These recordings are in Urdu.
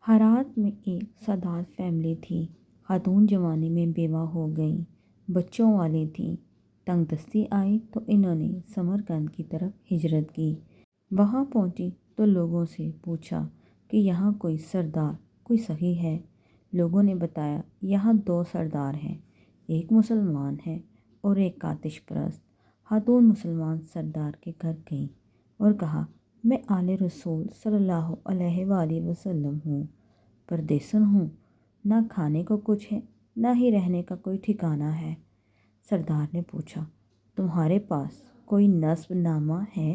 ہرات میں ایک سادات فیملی تھی۔ خاتون جوانی میں بیوہ ہو گئیں، بچوں والی تھیں۔ تنگ دستی آئی تو انہوں نے سمرقند کی طرف ہجرت کی۔ وہاں پہنچی تو لوگوں سے پوچھا کہ یہاں کوئی سردار، کوئی سخی ہے؟ لوگوں نے بتایا یہاں 2 سردار ہیں، ایک مسلمان ہے اور ایک آتش پرست۔ خاتون مسلمان سردار کے گھر گئیں اور کہا، میں آل رسول صلی اللہ علیہ وآلہ وسلم ہوں، پردیسن ہوں، نہ کھانے کو کچھ ہے نہ ہی رہنے کا کوئی ٹھکانہ ہے۔ سردار نے پوچھا، تمہارے پاس کوئی نسب نامہ ہے؟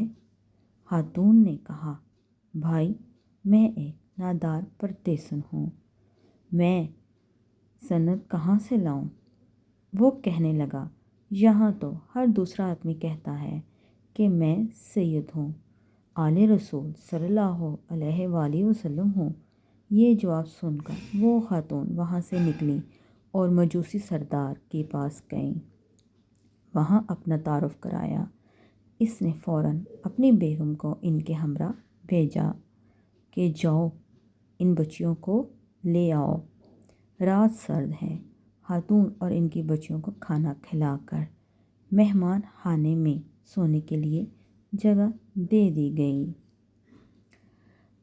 خاتون نے کہا، بھائی میں ایک نادار پردیسن ہوں، میں سند کہاں سے لاؤں؟ وہ کہنے لگا، یہاں تو ہر دوسرا آدمی کہتا ہے کہ میں سید ہوں، آل رسول صلی اللہ علیہ وآلہ وسلم ہوں۔ یہ جواب سن کر وہ خاتون وہاں سے نکلیں اور مجوسی سردار کے پاس گئیں۔ وہاں اپنا تعارف کرایا۔ اس نے فوراً اپنی بیگم کو ان کے ہمراہ بھیجا کہ جاؤ ان بچیوں کو لے آؤ، رات سرد ہے۔ خاتون اور ان کی بچیوں کو کھانا کھلا کر مہمان خانے میں سونے کے لیے جگہ دے دی گئی۔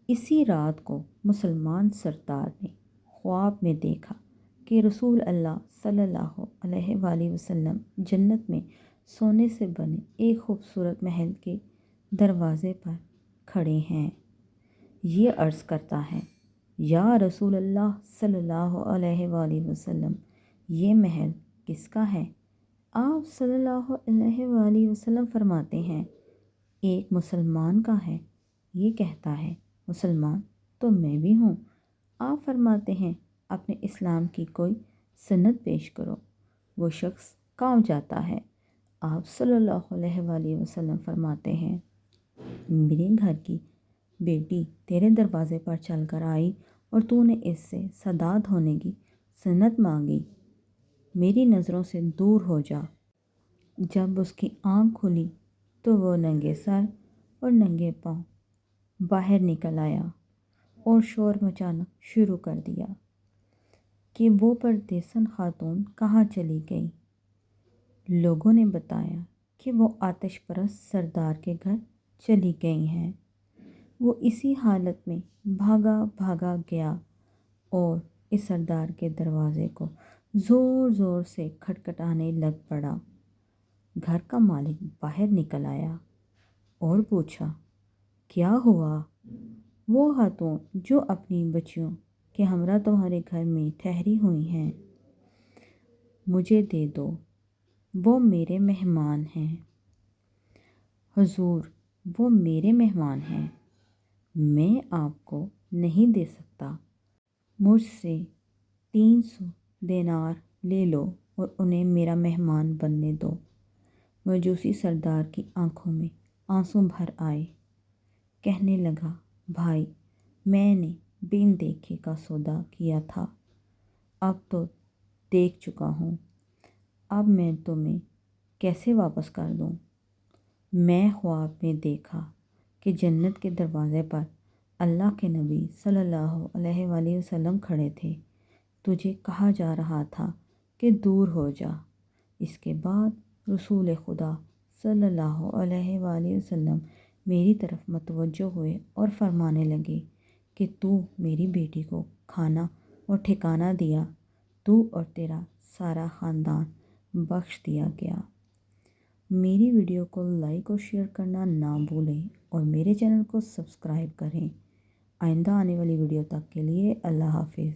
اسی رات کو مسلمان سردار نے خواب میں دیکھا کہ رسول اللہ صلی اللہ علیہ وآلہ وسلم جنت میں سونے سے بنے ایک خوبصورت محل کے دروازے پر کھڑے ہیں۔ یہ عرض کرتا ہے، یا رسول اللہ صلی اللہ علیہ وآلہ وسلم، یہ محل کس کا ہے؟ آپ صلی اللہ علیہ وآلہ وسلم فرماتے ہیں، ایک مسلمان کا ہے۔ یہ کہتا ہے، مسلمان تو میں بھی ہوں۔ آپ فرماتے ہیں، اپنے اسلام کی کوئی سند پیش کرو۔ وہ شخص کانپ جاتا ہے۔ آپ صلی اللہ علیہ وآلہ وسلم فرماتے ہیں، میرے گھر کی بیٹی تیرے دروازے پر چل کر آئی اور تو نے اس سے سادات ہونے کی سند مانگی، میری نظروں سے دور ہو جا۔ جب اس کی آنکھ کھلی تو وہ ننگے سر اور ننگے پاؤں باہر نکل آیا اور شور مچانا شروع کر دیا کہ وہ پردیسن خاتون کہاں چلی گئی۔ لوگوں نے بتایا کہ وہ آتش پرست سردار کے گھر چلی گئی ہیں۔ وہ اسی حالت میں بھاگا بھاگا گیا اور اس سردار کے دروازے کو زور زور سے کھٹکھٹانے لگ پڑا۔ گھر کا مالک باہر نکل آیا اور پوچھا، کیا ہوا؟ وہ خاتون جو اپنی بچیوں کے ہمراہ تمہارے گھر میں ٹھہری ہوئی ہیں، مجھے دے دو، وہ میرے مہمان ہیں۔ حضور، وہ میرے مہمان ہیں، میں آپ کو نہیں دے سکتا۔ مجھ سے 300 دینار لے لو اور انہیں میرا مہمان بننے دو۔ مجوسی سردار کی آنکھوں میں آنسو بھر آئے۔ کہنے لگا، بھائی میں نے بن دیکھے کا سودا کیا تھا، اب تو دیکھ چکا ہوں، اب میں تمہیں کیسے واپس کر دوں؟ میں خواب میں دیکھا کہ جنت کے دروازے پر اللہ کے نبی صلی اللہ علیہ وآلہ وسلم کھڑے تھے، تجھے کہا جا رہا تھا کہ دور ہو جا۔ اس کے بعد رسول خدا صلی اللہ علیہ وآلہ وسلم میری طرف متوجہ ہوئے اور فرمانے لگے کہ تو میری بیٹی کو کھانا اور ٹھکانہ دیا، تو اور تیرا سارا خاندان بخش دیا گیا۔ میری ویڈیو کو لائک اور شیئر کرنا نہ بھولیں اور میرے چینل کو سبسکرائب کریں۔ آئندہ آنے والی ویڈیو تک کے لیے اللہ حافظ۔